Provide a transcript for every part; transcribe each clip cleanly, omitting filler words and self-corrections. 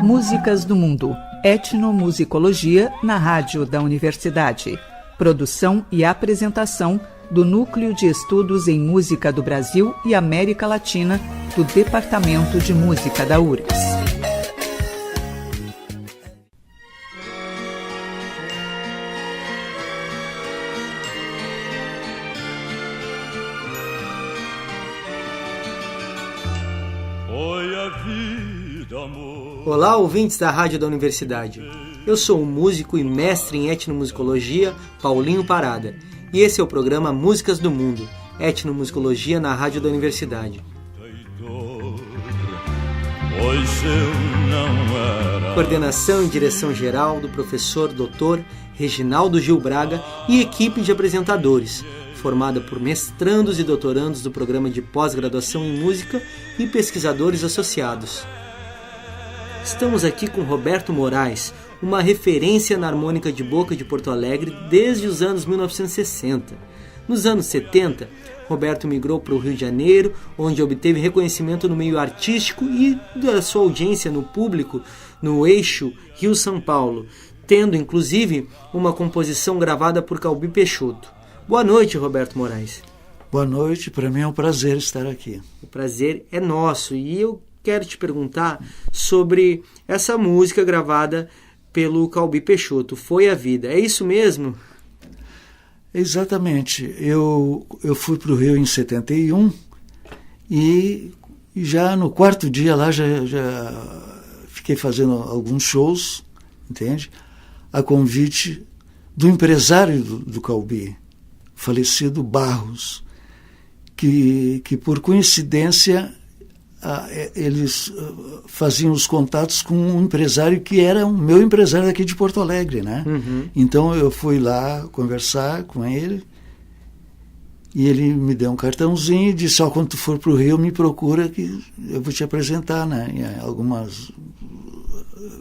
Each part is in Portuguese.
Músicas do Mundo, etnomusicologia na rádio da universidade. Produção e apresentação do Núcleo de Estudos em Música do Brasil e América Latina do Departamento de Música da URGS. Olá, ouvintes da Rádio da Universidade. Eu sou o músico e mestre em etnomusicologia, Paulinho Parada, e esse é o programa Músicas do Mundo, etnomusicologia na Rádio da Universidade. Coordenação e direção geral do professor Dr. Reginaldo Gil Braga e equipe de apresentadores, formada por mestrandos e doutorandos do programa de pós-graduação em música e pesquisadores associados. Estamos aqui com Roberto Moraes, uma referência na harmônica de boca de Porto Alegre desde os anos 1960. Nos anos 70, Roberto migrou para o Rio de Janeiro, onde obteve reconhecimento no meio artístico e da sua audiência no público no eixo Rio-São Paulo, tendo inclusive uma composição gravada por Calbi Peixoto. Boa noite, Roberto Moraes. Boa noite, para mim é um prazer estar aqui. O prazer é nosso e eu quero te perguntar sobre essa música gravada pelo Calbi Peixoto, Foi a Vida. É isso mesmo? Exatamente. Eu fui para o Rio em 71 e já no quarto dia lá já fiquei fazendo alguns shows, entende? A convite do empresário do Calbi, falecido Barros, que por coincidência eles faziam os contatos com um empresário que era o meu empresário aqui de Porto Alegre, né? Uhum. Então eu fui lá conversar com ele e ele me deu um cartãozinho e disse: quando tu for para o Rio me procura que eu vou te apresentar, né? Em algumas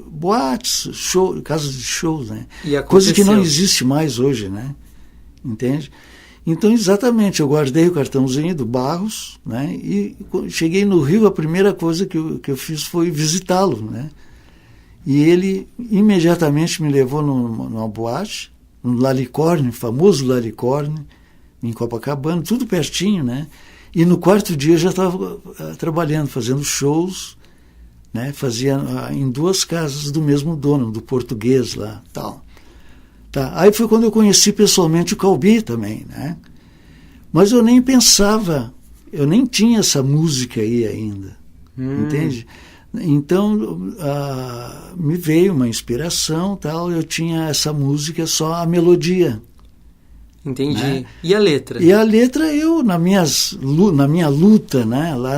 boates, casas de shows, né? Coisa que não existe mais hoje, né? Entende? Então, exatamente, eu guardei o cartãozinho do Barros, né, e cheguei no Rio, a primeira coisa que eu fiz foi visitá-lo, né, e ele imediatamente me levou numa boate, no Lalicorne, famoso Lalicorne, em Copacabana, tudo pertinho, né, e no quarto dia eu já estava trabalhando, fazendo shows, né, fazia em duas casas do mesmo dono, do português lá, tal. Tá. Aí foi quando eu conheci pessoalmente o Calbi também, né? Mas eu nem pensava, eu nem tinha essa música aí ainda, entende? Então me veio uma inspiração, tal. Eu tinha essa música, só a melodia. Entendi. Né? E a letra? E a letra eu, na minha luta, né, lá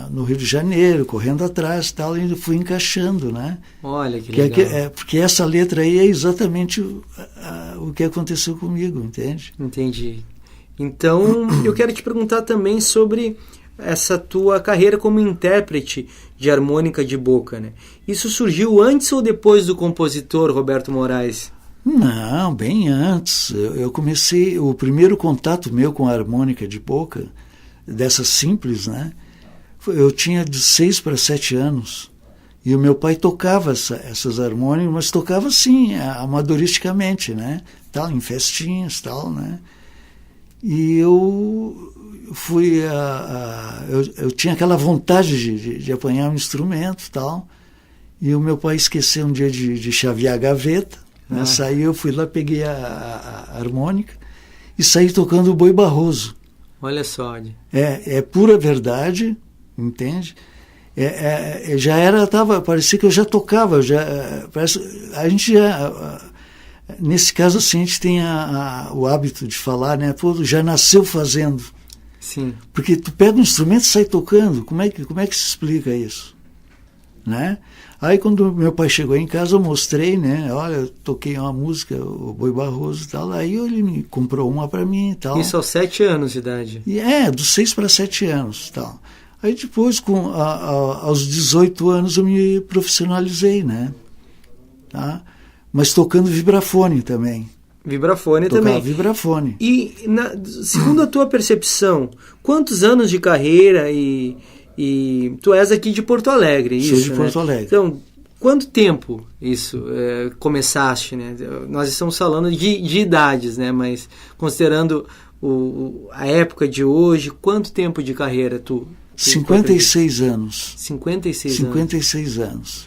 no Rio de Janeiro, correndo atrás, tal, e fui encaixando, né? Olha que legal. Porque essa letra aí é exatamente o que aconteceu comigo, entende? Entendi. Então, eu quero te perguntar também sobre essa tua carreira como intérprete de harmônica de boca, né? Isso surgiu antes ou depois do compositor Roberto Moraes? Não, bem antes. Eu comecei, o primeiro contato meu com a harmônica de boca, dessa simples, né? Eu tinha de 6 para 7 anos. E o meu pai tocava essas harmônicas, mas tocava assim, amadoristicamente, né? Tal, em festinhas, tal, né? E eu fui eu tinha aquela vontade de apanhar um instrumento, tal. E o meu pai esqueceu um dia de chavear a gaveta. Saí, eu fui lá, peguei a harmônica e saí tocando o Boi Barroso. Olha só. É pura verdade, entende? Parecia que eu já tocava, a gente já, nesse caso assim, a gente tem o hábito de falar, né? Pô, já nasceu fazendo. Sim. Porque tu pega um instrumento e sai tocando, como é que se explica isso? Né? Aí quando meu pai chegou em casa eu mostrei, né? Olha, eu toquei uma música, o Boi Barroso e tal. Aí ele me comprou uma para mim e tal. Isso aos 7 anos de idade? Dos 6 para 7 anos tal. Aí depois, aos 18 anos, eu me profissionalizei, né? Tá? Mas tocando vibrafone também. Vibrafone Tocava também. Vibrafone. E segundo a tua percepção, quantos anos de carreira e tu és aqui de Porto Alegre, Sou isso, de Porto Alegre. Então, quanto tempo isso começaste, né? Nós estamos falando de idades, né? Mas considerando a época de hoje, quanto tempo de carreira tu 56 anos. 56 anos.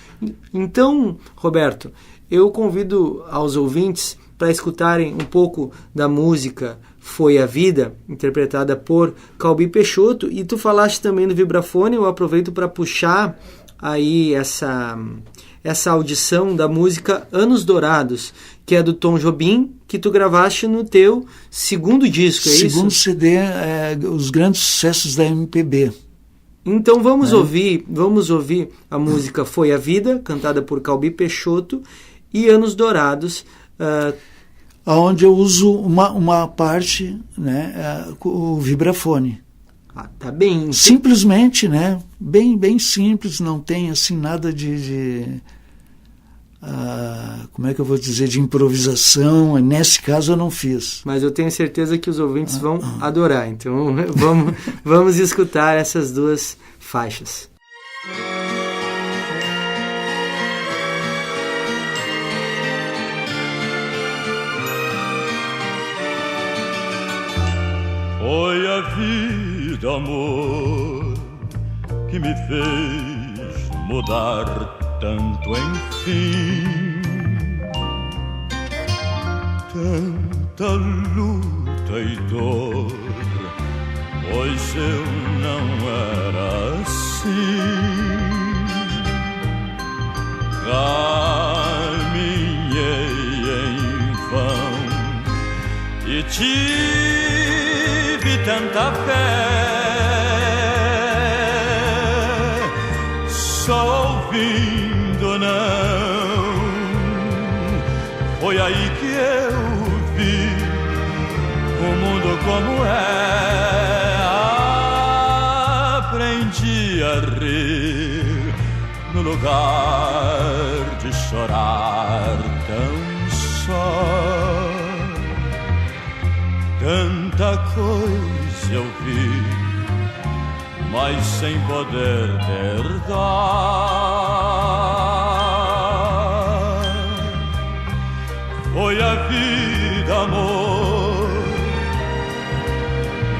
Então, Roberto, eu convido aos ouvintes para escutarem um pouco da música Foi a Vida, interpretada por Calbi Peixoto, e tu falaste também do vibrafone. Eu aproveito para puxar aí essa audição da música Anos Dourados, que é do Tom Jobim, que tu gravaste no teu segundo disco, é isso? Segundo CD, os grandes sucessos da MPB. Então vamos ouvir a música Foi a Vida, cantada por Calbi Peixoto, e Anos Dourados, onde eu uso uma parte, né, o vibrafone. Tá bem. Simplesmente, né, bem simples, não tem assim nada como é que eu vou dizer, de improvisação. Nesse caso eu não fiz. Mas eu tenho certeza que os ouvintes vão adorar. Então vamos escutar essas duas faixas. Foi a vida, amor, que me fez mudar tanto, enfim. Tanta luta e dor, pois eu não era assim. Caminhei em vão e tive tanta fé, só ouvindo não. Foi aí que eu vi o mundo como é. Aprendi a rir no lugar de chorar tão só. Tanta coisa eu vi, mas sem poder herdar. Foi a vida, amor,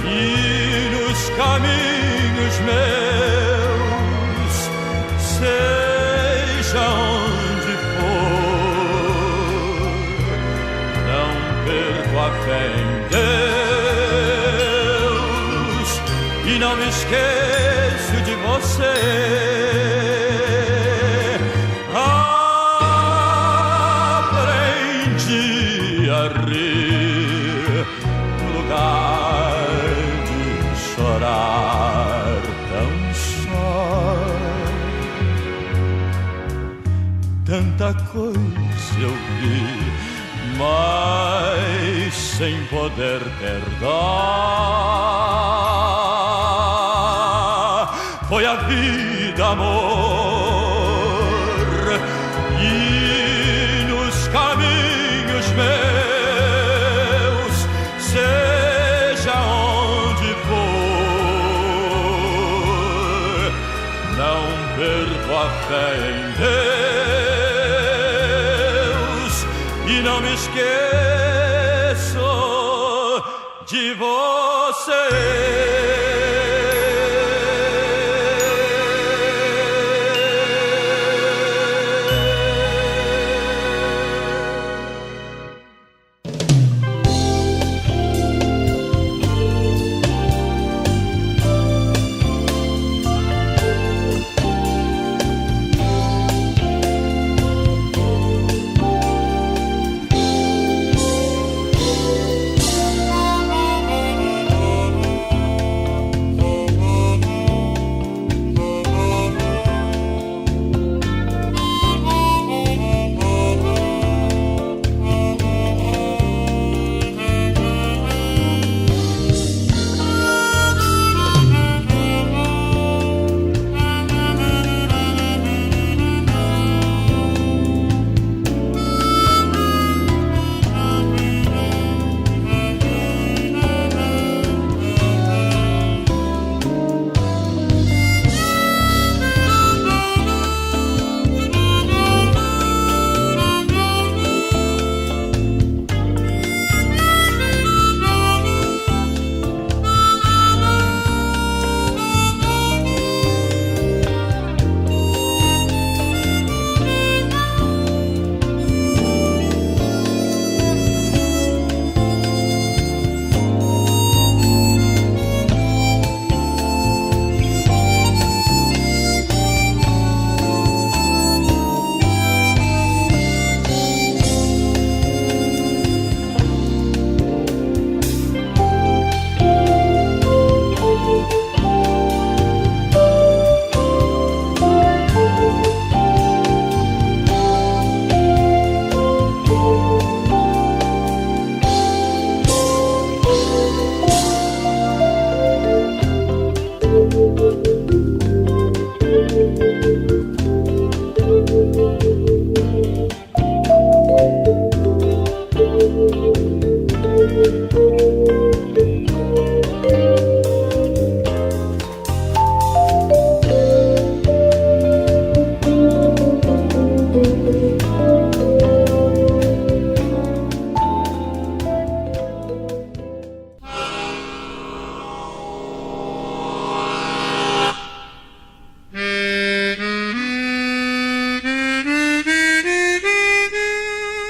e nos caminhos meus, seja onde for, não perco a fé em Deus e não me esqueço de você. Aprendi a rir no lugar de chorar tão só. Tanta coisa eu vi, mas sem poder herdar. Foi a vida, amor, e nos caminhos meus, seja onde for, não perco a fé em Deus e não me esqueço de você.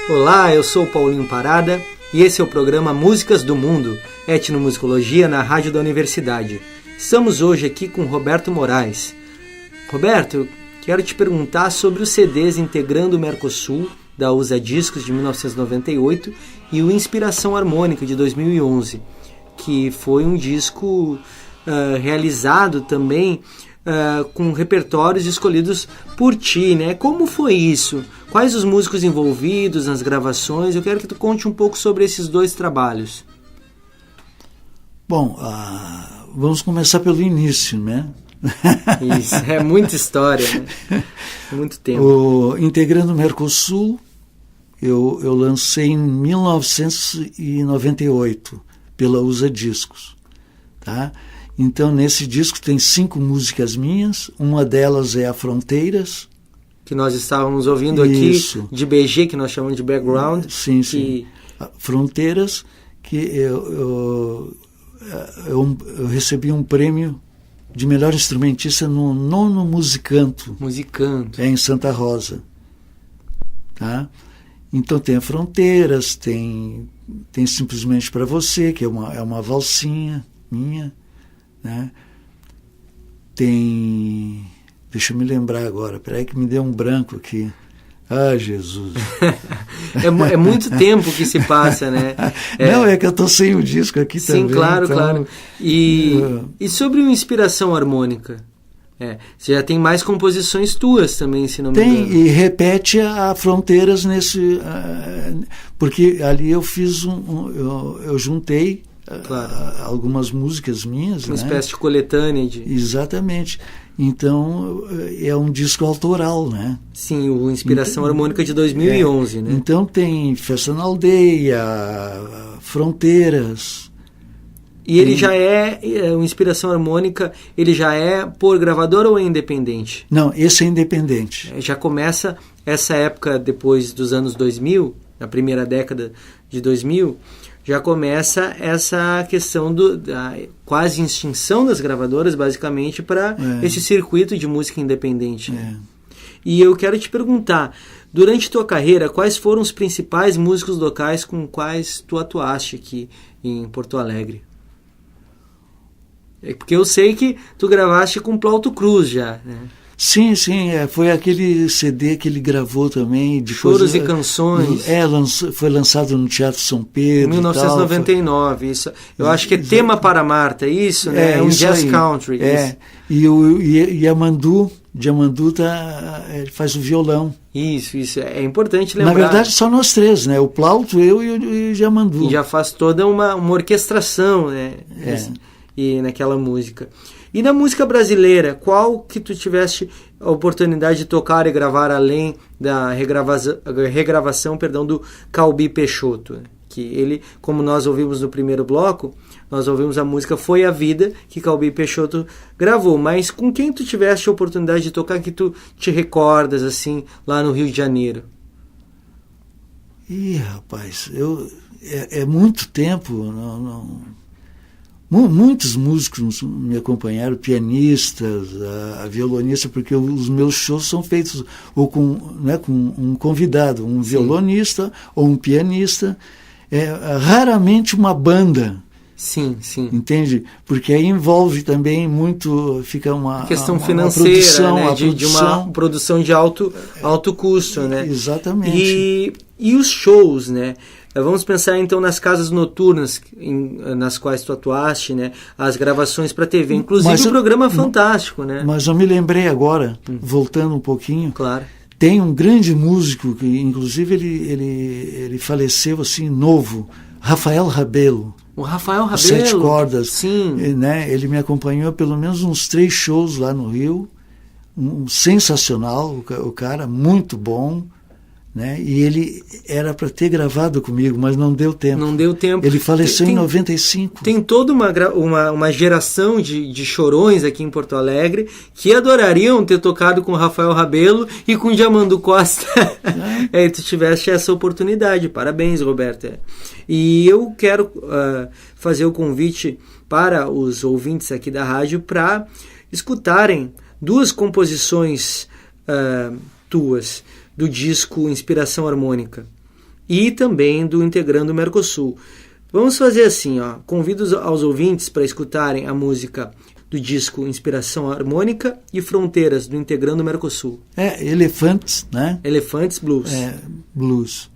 Olá, eu sou o Paulinho Parada e esse é o programa Músicas do Mundo, etnomusicologia na Rádio da Universidade. Estamos hoje aqui com Roberto Moraes. Roberto, eu quero te perguntar sobre os CDs Integrando o Mercosul, da USA Discos, de 1998, e o Inspiração Harmônica, de 2011, que foi um disco realizado também com repertórios escolhidos por ti, né? Como foi isso? Quais os músicos envolvidos nas gravações? Eu quero que tu conte um pouco sobre esses dois trabalhos. Bom, vamos começar pelo início, né? Isso, é muita história, né? Muito tempo. Integrando o Mercosul, eu lancei em 1998 pela USA Discos, tá? Então, nesse disco tem 5 músicas minhas, uma delas é a Fronteiras. Que nós estávamos ouvindo Isso. Aqui, de BG, que nós chamamos de background. Sim, sim. Fronteiras, que eu recebi um prêmio de melhor instrumentista no 9º Musicanto. Em Santa Rosa. Tá? Então tem a Fronteiras, tem Simplesmente Para Você, que é uma valsinha minha. Né? Tem... Deixa eu me lembrar agora, peraí que me deu um branco aqui. Ah, Jesus. É muito tempo que se passa, né? Não, é que eu estou sem o disco aqui também. Sim, claro, então... claro. E sobre o Inspiração Harmônica? Você já tem mais composições tuas também, se não me engano. Tem, e repete a Fronteiras nesse... porque ali eu fiz eu juntei algumas músicas minhas. Uma espécie de coletânea. Exatamente. Então, é um disco autoral, né? Sim, o Inspiração Harmônica de 2011, né? Então tem Festa na Aldeia, Fronteiras. E ele já o Inspiração Harmônica, ele já é por gravador ou é independente? Não, esse é independente. Já começa essa época depois dos anos 2000, na primeira década de 2000, já começa essa questão da quase extinção das gravadoras, basicamente, para esse circuito de música independente. E eu quero te perguntar, durante tua carreira, quais foram os principais músicos locais com quais tu atuaste aqui em Porto Alegre? Porque eu sei que tu gravaste com Plauto Cruz já, né? Sim, foi aquele CD que ele gravou também. Choros e Canções. Foi lançado no Teatro São Pedro. Em 1999, isso. Eu acho que é Tema para Marta, isso, né? Um jazz country. E Yamandu ele faz o violão. Isso, é importante lembrar. Na verdade, só nós três, né? O Plauto, eu e o Yamandu. E já faz toda uma orquestração, né? E naquela música. E na música brasileira, qual que tu tiveste a oportunidade de tocar e gravar além da regravação do Calbi Peixoto? Que ele, como nós ouvimos no primeiro bloco, nós ouvimos a música Foi a Vida, que Calbi Peixoto gravou. Mas com quem tu tiveste a oportunidade de tocar que tu te recordas, assim, lá no Rio de Janeiro? Rapaz, é muito tempo, Muitos músicos me acompanharam, pianistas, a violonista, porque os meus shows são feitos ou com um convidado, um violonista ou um pianista, raramente uma banda. Sim. Entende? Porque aí envolve também muito, fica uma questão financeira, produção, né? De uma produção de alto custo, né? Exatamente. E os shows, né? Vamos pensar então nas casas noturnas nas quais tu atuaste, né? As gravações para TV, inclusive o programa Fantástico, né? Mas eu me lembrei agora, voltando um pouquinho. Claro. Tem um grande músico que, inclusive, ele faleceu assim novo, Rafael Rabelo. O Rafael Rabelo. 7 cordas. Sim. Né? Ele me acompanhou pelo menos uns 3 shows lá no Rio. Sensacional, o cara, muito bom. Né? E ele era para ter gravado comigo, mas não deu tempo. Ele faleceu em 95. Tem toda uma geração de chorões aqui em Porto Alegre que adorariam ter tocado com o Rafael Rabelo e com o Yamandu Costa. E tu tiveste essa oportunidade. Parabéns, Roberto. E eu quero fazer o convite para os ouvintes aqui da rádio para escutarem 2 composições tuas do disco Inspiração Harmônica. e também do Integrando Mercosul. Vamos fazer assim, ó, convido aos ouvintes para escutarem a música do disco Inspiração Harmônica e Fronteiras, do Integrando Mercosul. Elefantes, né? Elefantes Blues. Blues.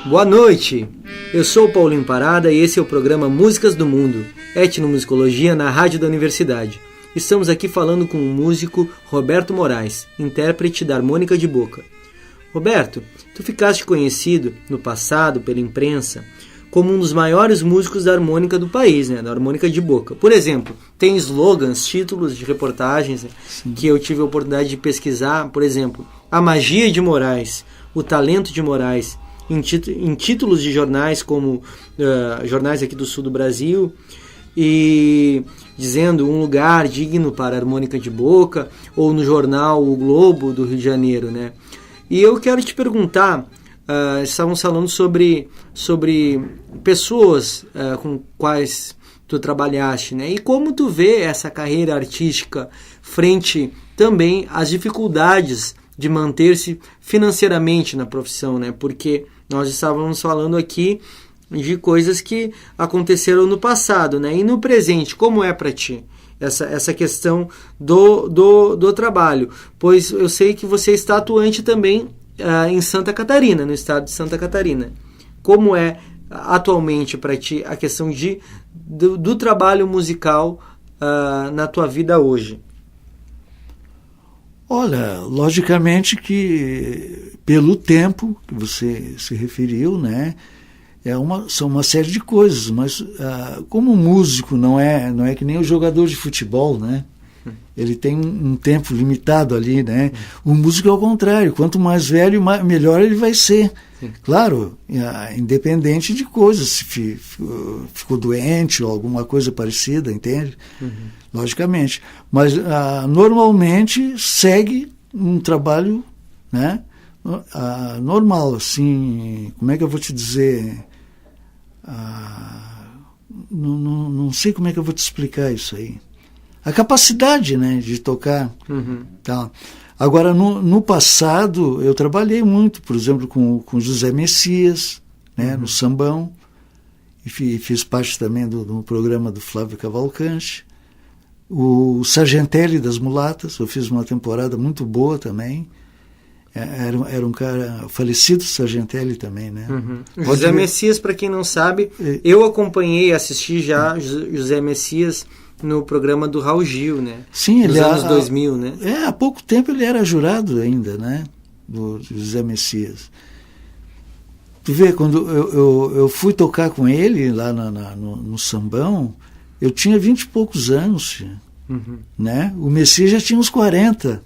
Boa noite, eu sou o Paulinho Parada e esse é o programa Músicas do Mundo, etnomusicologia na Rádio da Universidade. Estamos aqui falando com o músico Roberto Moraes, intérprete da harmônica de boca. Roberto, tu ficaste conhecido no passado pela imprensa como um dos maiores músicos da harmônica do país, né? Da harmônica de boca. Por exemplo, tem slogans, títulos de reportagens que eu tive a oportunidade de pesquisar, por exemplo, A Magia de Moraes, O Talento de Moraes, em títulos de jornais como jornais aqui do sul do Brasil, e dizendo um lugar digno para a harmônica de boca, ou no jornal O Globo do Rio de Janeiro, né? E eu quero te perguntar, estávamos falando sobre pessoas com quais tu trabalhaste, né? E como tu vê essa carreira artística frente também às dificuldades de manter-se financeiramente na profissão, né? Porque nós estávamos falando aqui de coisas que aconteceram no passado, né? E no presente, como é para ti essa questão do trabalho? Pois eu sei que você está atuante também em Santa Catarina, no estado de Santa Catarina. Como é atualmente para ti a questão do trabalho musical na tua vida hoje? Olha, logicamente que pelo tempo que você se referiu, né, são uma série de coisas, mas como músico não é que nem o jogador de futebol, né? Ele tem um tempo limitado ali, né? O músico é ao contrário, quanto mais velho, melhor ele vai ser. Claro, independente de coisas, se ficou doente ou alguma coisa parecida, entende? Logicamente. Mas normalmente segue um trabalho, né? Normal, assim, como é que eu vou te dizer? Não sei como é que eu vou te explicar isso aí. A capacidade, né, de tocar. Tá. Agora, no passado, eu trabalhei muito, por exemplo, com José Messias, né, no sambão, e fiz parte também do programa do Flávio Cavalcante. O Sargentelli das Mulatas, eu fiz uma temporada muito boa também. Era um cara falecido, Sargentelli também, né? José Messias, para quem não sabe, eu acompanhei, assisti já José Messias no programa do Raul Gil, né? Sim, nos anos 2000, né? Há pouco tempo ele era jurado ainda, né? Do José Messias. Tu vê, quando eu fui tocar com ele lá no sambão, eu tinha 20 e poucos anos, né? O Messias já tinha uns 40.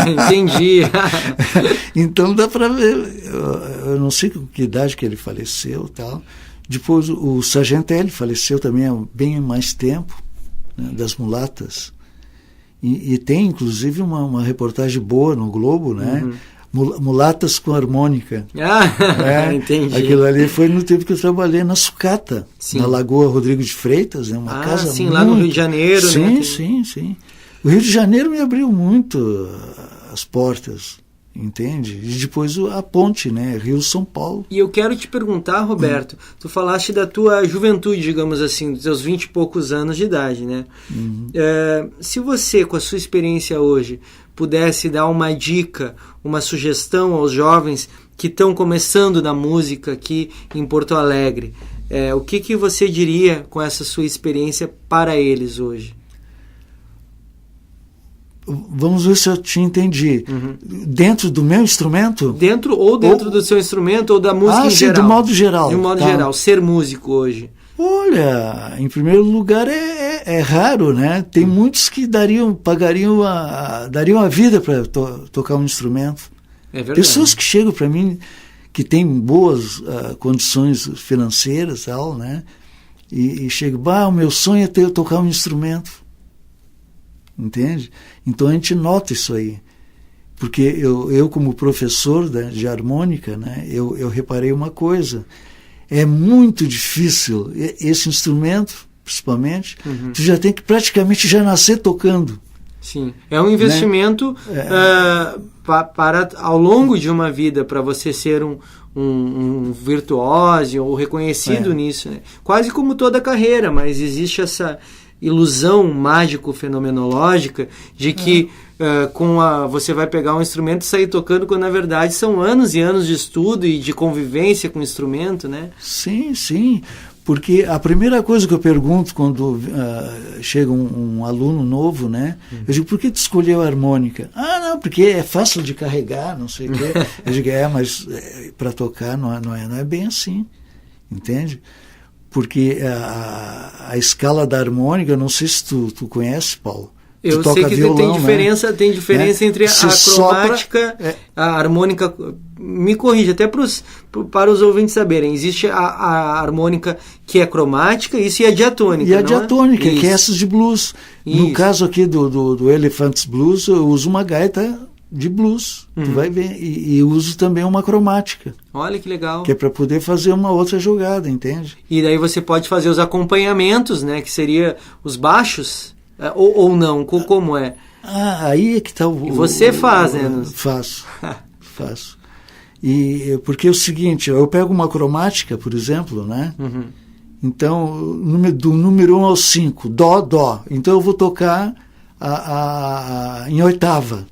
Entendi. Então dá para ver. Eu não sei com que idade que ele faleceu, tal. Depois o Sargentelli faleceu também há bem mais tempo, né, das Mulatas. E tem inclusive uma reportagem boa no Globo, né? Mulatas com harmônica. Entendi. Aquilo ali foi no tempo que eu trabalhei na Sucata, na Lagoa Rodrigo de Freitas, né? Uma casa sim, lá no Rio de Janeiro, né? Sim. O Rio de Janeiro me abriu muito as portas, entende? E depois a ponte, né? Rio-São Paulo. E eu quero te perguntar, Roberto, tu falaste da tua juventude, digamos assim, dos teus 20 e poucos anos de idade, né? Se você, com a sua experiência hoje, pudesse dar uma dica, uma sugestão aos jovens que estão começando na música aqui em Porto Alegre, o que você diria com essa sua experiência para eles hoje? Vamos ver se eu te entendi. Dentro do meu instrumento? Dentro do seu instrumento ou da música em sim, geral? Do modo geral. De um modo geral, ser músico hoje. Olha, em primeiro lugar é raro, né? Tem muitos que dariam a vida para tocar um instrumento. É verdade. Pessoas que chegam para mim que têm boas condições financeiras e tal, né? E chegam, o meu sonho é tocar um instrumento. Entende? Então a gente nota isso aí. Porque eu como professor de harmônica, né, eu reparei uma coisa. É muito difícil. Esse instrumento, principalmente, tu já tem que praticamente já nascer tocando. Sim. É um investimento, né? Para ao longo de uma vida, para você ser um virtuoso ou reconhecido nisso. Né? Quase como toda carreira, mas existe essa ilusão mágico-fenomenológica de que você vai pegar um instrumento e sair tocando, quando na verdade são anos e anos de estudo e de convivência com o instrumento, né? Sim, sim. Porque a primeira coisa que eu pergunto quando chega um aluno novo, né? Eu digo, por que tu escolheu a harmônica? Não, porque é fácil de carregar, não sei o quê. Eu digo, mas para tocar não é bem assim, entende? Porque a escala da harmônica, não sei se tu conhece, Paulo. Eu sei que violão, tem diferença entre a cromática, a harmônica. Me corrija, até para os ouvintes saberem. Existe a harmônica que é cromática, isso, e a diatônica. E a diatônica, que é essas de blues. Isso. No caso aqui do Elephants Blues, eu uso uma gaita de blues, tu vai ver, e uso também uma cromática. Olha que legal. Que é para poder fazer uma outra jogada, entende? E daí você pode fazer os acompanhamentos, né, que seria os baixos, ou não, como é? Aí é que está o... E você faz, né? Faço. E porque é o seguinte, eu pego uma cromática, por exemplo, né? Então, do número 1 ao 5, dó. Então eu vou tocar em oitava.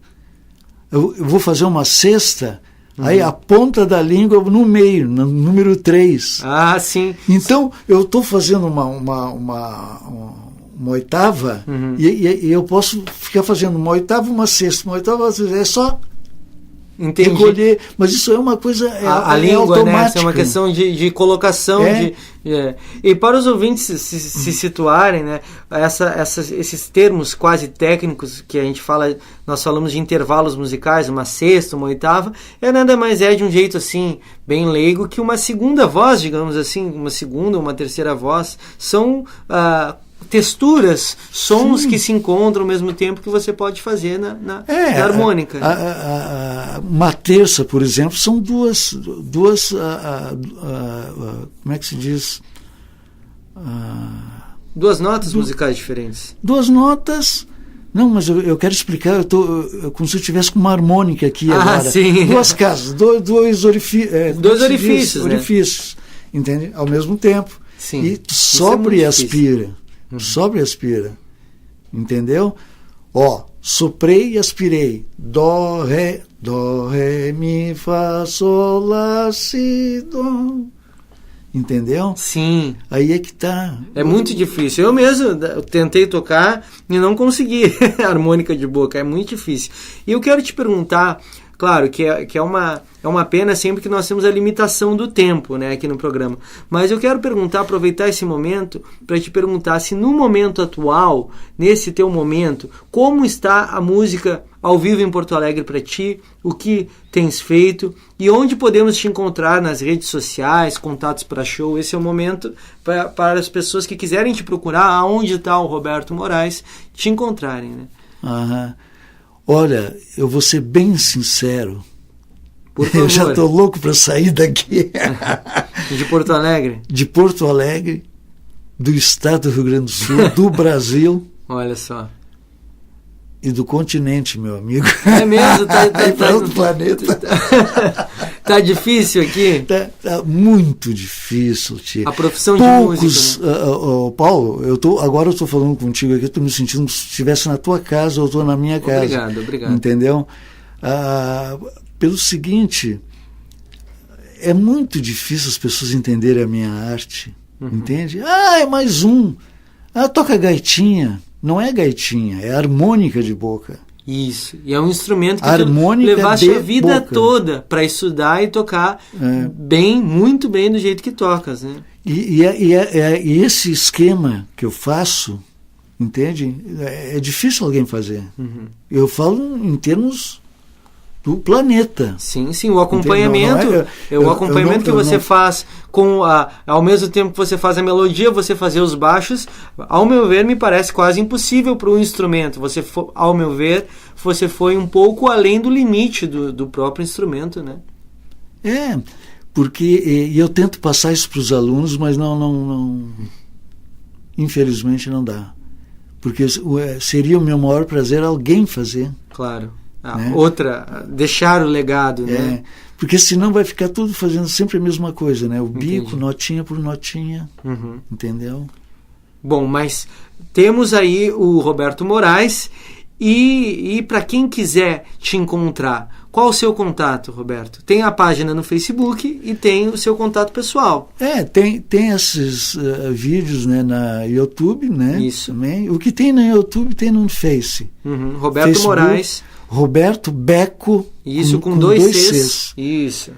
Eu vou fazer uma sexta, aí a ponta da língua no meio, no número 3. Sim. Então, eu estou fazendo uma oitava, e eu posso ficar fazendo uma oitava, uma sexta, uma oitava, é só recolher. Mas isso é uma coisa a língua, automática. Né? Isso é uma questão de colocação. E para os ouvintes se situarem, né, esses termos quase técnicos que a gente fala, nós falamos de intervalos musicais, uma sexta, uma oitava, nada mais de um jeito assim, bem leigo, que uma segunda voz, digamos assim, uma segunda ou uma terceira voz, são texturas, sons que se encontram ao mesmo tempo que você pode fazer na harmônica. Uma terça, por exemplo, são duas como é que se diz? Duas notas musicais diferentes. Duas notas. Não, mas eu quero explicar, como se eu estivesse com uma harmônica aqui agora. Sim. Duas casas, dois orifícios, né? Entende? Ao mesmo tempo. Sim. E tu sopra e aspira. Sopra e aspira. Entendeu? Soprei e aspirei. Dó, ré, mi, fá, sol, lá, si, dó. Entendeu? Sim. Aí é que tá. É muito difícil. Eu mesmo tentei tocar e não consegui harmônica de boca. É muito difícil. E eu quero te perguntar, claro, que é uma pena sempre que nós temos a limitação do tempo, né, aqui no programa. Mas eu quero aproveitar esse momento para te perguntar se no momento atual, nesse teu momento, como está a música ao vivo em Porto Alegre para ti, o que tens feito e onde podemos te encontrar nas redes sociais, contatos para show. Esse é o momento para as pessoas que quiserem te procurar, aonde está o Roberto Moraes, te encontrarem, né? Olha, eu vou ser bem sincero. Por favor. Eu já estou louco para sair daqui. De Porto Alegre? De Porto Alegre, do estado do Rio Grande do Sul, do Brasil. Olha só. E do continente, meu amigo. É mesmo? Tá outro planeta. Tá difícil aqui? Tá muito difícil, tio. A profissão de músico. Né? Paulo, agora eu estou falando contigo aqui, estou me sentindo como se estivesse na tua casa ou estou na minha casa. Obrigado. Entendeu? Pelo seguinte, é muito difícil as pessoas entenderem a minha arte. Entende? É mais um. Toca gaitinha. Não é gaitinha, é harmônica de boca. Isso. E é um instrumento que harmônica tu levaste a vida boca. Toda para estudar e tocar muito bem do jeito que tocas, né? E esse esquema que eu faço, entende? É difícil alguém fazer. Uhum. Eu falo em termos do planeta. Sim, o acompanhamento. O acompanhamento que você faz ao mesmo tempo que você faz a melodia, você fazer os baixos, ao meu ver, me parece quase impossível para um instrumento. Ao meu ver, você foi um pouco além do limite do próprio instrumento, né? Porque eu tento passar isso para os alunos, mas não infelizmente não dá. Porque seria o meu maior prazer alguém fazer. Claro. Né? Deixar o legado, né? Porque senão vai ficar tudo fazendo sempre a mesma coisa, né? O bico, notinha por notinha, entendeu? Bom, mas temos aí o Roberto Moraes e para quem quiser te encontrar, qual o seu contato, Roberto? Tem a página no Facebook e tem o seu contato pessoal. Tem esses vídeos, né, na YouTube, né? Isso. Também. O que tem no YouTube tem no Face. Roberto Facebook, Moraes. Roberto Beco. Isso, com dois Cs. Isso.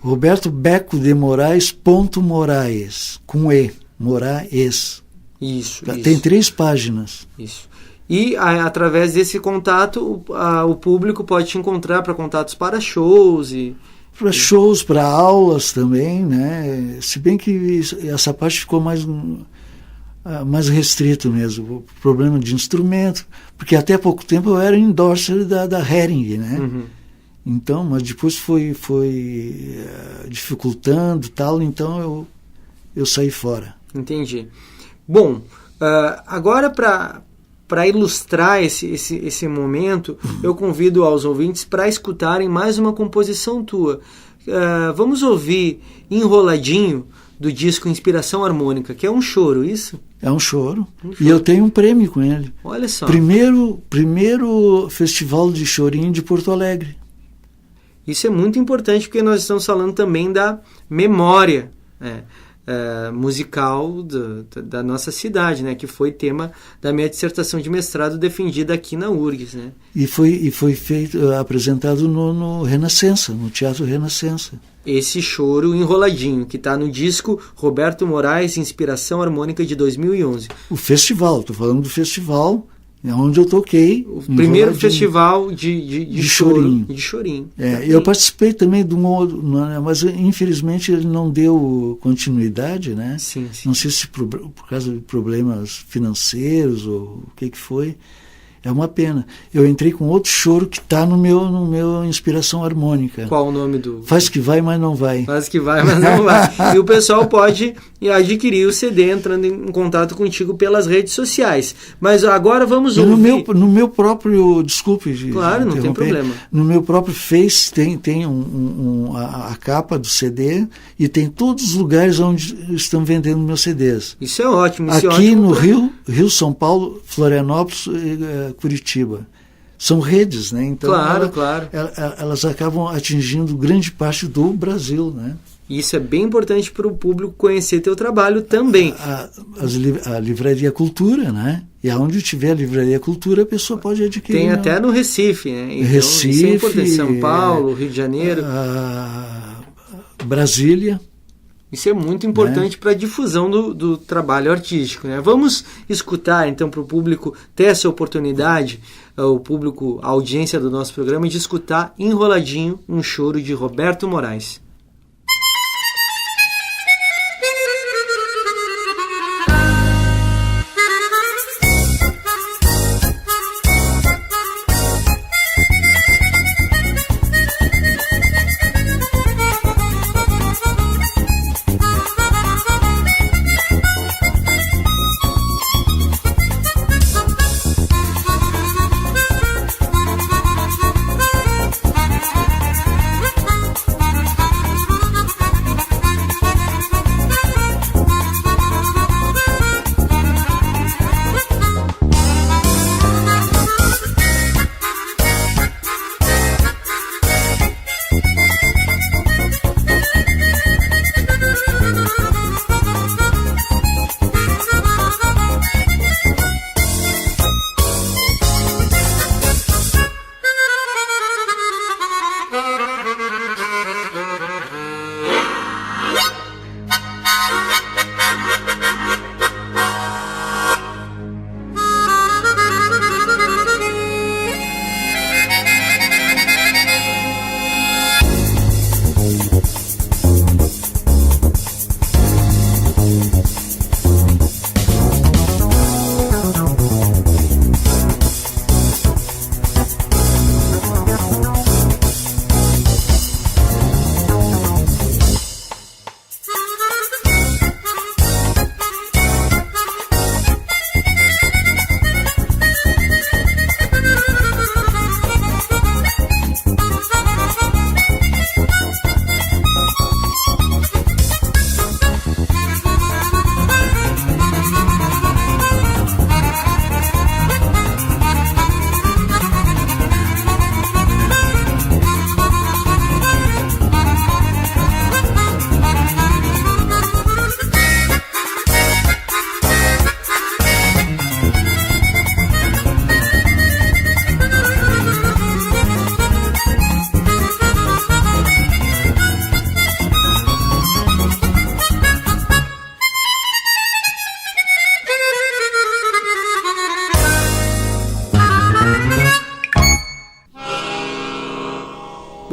Roberto Beco de Moraes, ponto Moraes, com E, Moraes. Isso. Tem 3 páginas. Isso. E através desse contato, o público pode te encontrar para contatos para shows para shows, para aulas também, né? Se bem que essa parte ficou mais restrito mesmo, o problema de instrumento, porque até pouco tempo eu era endorser da Hering, né? Então, mas depois foi dificultando tal, então eu saí fora. Entendi. Bom, agora para ilustrar esse momento, eu convido aos ouvintes para escutarem mais uma composição tua. Vamos ouvir Enroladinho, do disco Inspiração Harmônica, que é um choro, isso? É um choro. E eu tenho um prêmio com ele. Olha só. Primeiro festival de chorinho de Porto Alegre. Isso é muito importante, porque nós estamos falando também da memória musical da nossa cidade, né? Que foi tema da minha dissertação de mestrado defendida aqui na URGS, né? E foi apresentado no Renascença, no Teatro Renascença. Esse choro Enroladinho, que está no disco Roberto Moraes, Inspiração Harmônica de 2011. O festival, estou falando do festival, onde eu toquei. O primeiro festival de chorinho. De chorinho. Eu participei também de um outro, mas infelizmente ele não deu continuidade, né? Sim. Não sei se por causa de problemas financeiros ou o que foi. É uma pena. Eu entrei com outro choro que está no meu Inspiração Harmônica. Qual o nome do... Faz que vai, mas não vai. Faz que vai, mas não vai. E o pessoal pode adquirir o CD entrando em contato contigo pelas redes sociais. Mas agora vamos ouvir... No meu próprio... Desculpe. Claro, não tem problema. No meu próprio Face tem a capa do CD e tem todos os lugares onde estão vendendo meus CDs. Isso é ótimo. Aqui no Rio, São Paulo, Florianópolis, Curitiba. São redes, né? Então claro. Elas acabam atingindo grande parte do Brasil, né? Isso é bem importante para o público conhecer teu trabalho também. A Livraria Cultura, né? E aonde tiver a Livraria Cultura, a pessoa pode adquirir. Tem até no Recife, né? Então, Recife, isso é importante. São Paulo, Rio de Janeiro. Brasília. Isso é muito importante para a difusão do trabalho artístico, né? Vamos escutar, então, para o público ter essa oportunidade, o público, a audiência do nosso programa, de escutar Enroladinho, um choro de Roberto Moraes.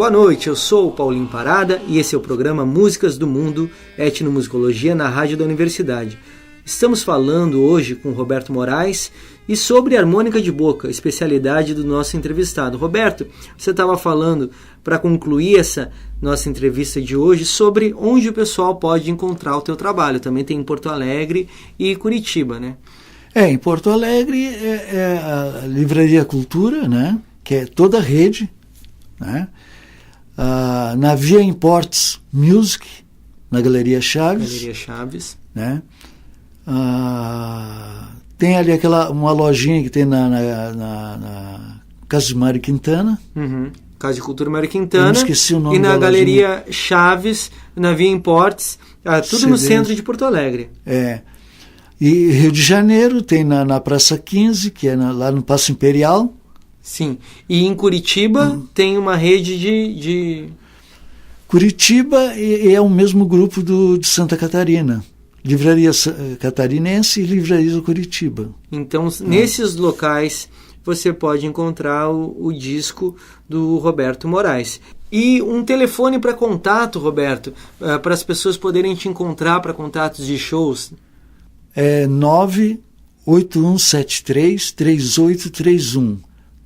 Boa noite, eu sou o Paulinho Parada e esse é o programa Músicas do Mundo, Etnomusicologia na Rádio da Universidade. Estamos falando hoje com Roberto Moraes e sobre harmônica de boca, especialidade do nosso entrevistado. Roberto, você estava falando, para concluir essa nossa entrevista de hoje, sobre onde o pessoal pode encontrar o teu trabalho. Também tem em Porto Alegre e Curitiba, né? Em Porto Alegre é a Livraria Cultura, né? Que é toda a rede, né? Na Via Imports Music, na Galeria Chaves. Né? Tem ali uma lojinha que tem na Casa de Mário Quintana. Casa de Cultura Mário Quintana. Esqueci o nome. E na Galeria lojinha. Chaves, na Via Imports, tudo no centro de Porto Alegre. E Rio de Janeiro tem na Praça 15, que é lá no Paço Imperial. Sim. E em Curitiba tem uma rede de... Curitiba é o mesmo grupo de Santa Catarina. Livraria Catarinense e Livraria do Curitiba. Então, nesses locais, você pode encontrar o disco do Roberto Moraes. E um telefone para contato, Roberto, para as pessoas poderem te encontrar para contatos de shows. É 98173-3831.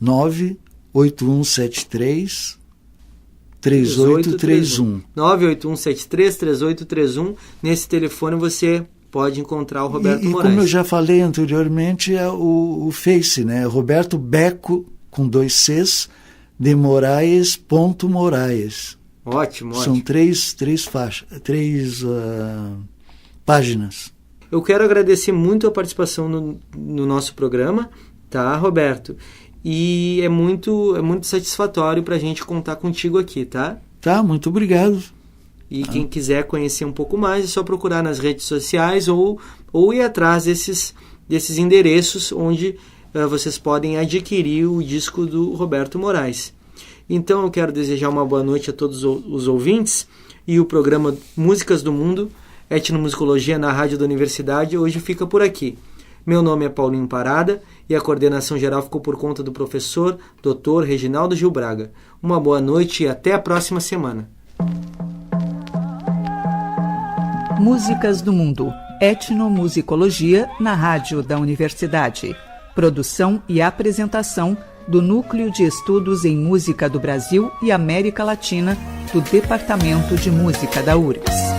98173-3831. 98173-3831. Nesse telefone você pode encontrar o Roberto Moraes. Como eu já falei anteriormente, é o Face, né? Roberto Beco, com 2 Cs, de Moraes. Ótimo. São três páginas. Eu quero agradecer muito a participação no nosso programa, tá, Roberto? E é muito satisfatório para a gente contar contigo aqui, tá? Tá, muito obrigado. E quem quiser conhecer um pouco mais, é só procurar nas redes sociais ou ir atrás desses endereços onde vocês podem adquirir o disco do Roberto Moraes. Então eu quero desejar uma boa noite a todos os ouvintes, e o programa Músicas do Mundo, Etnomusicologia na Rádio da Universidade, hoje fica por aqui. Meu nome é Paulinho Parada e a coordenação geral ficou por conta do professor Dr. Reginaldo Gil Braga. Uma boa noite e até a próxima semana. Músicas do Mundo, Etnomusicologia na Rádio da Universidade. Produção e apresentação do Núcleo de Estudos em Música do Brasil e América Latina do Departamento de Música da URGS.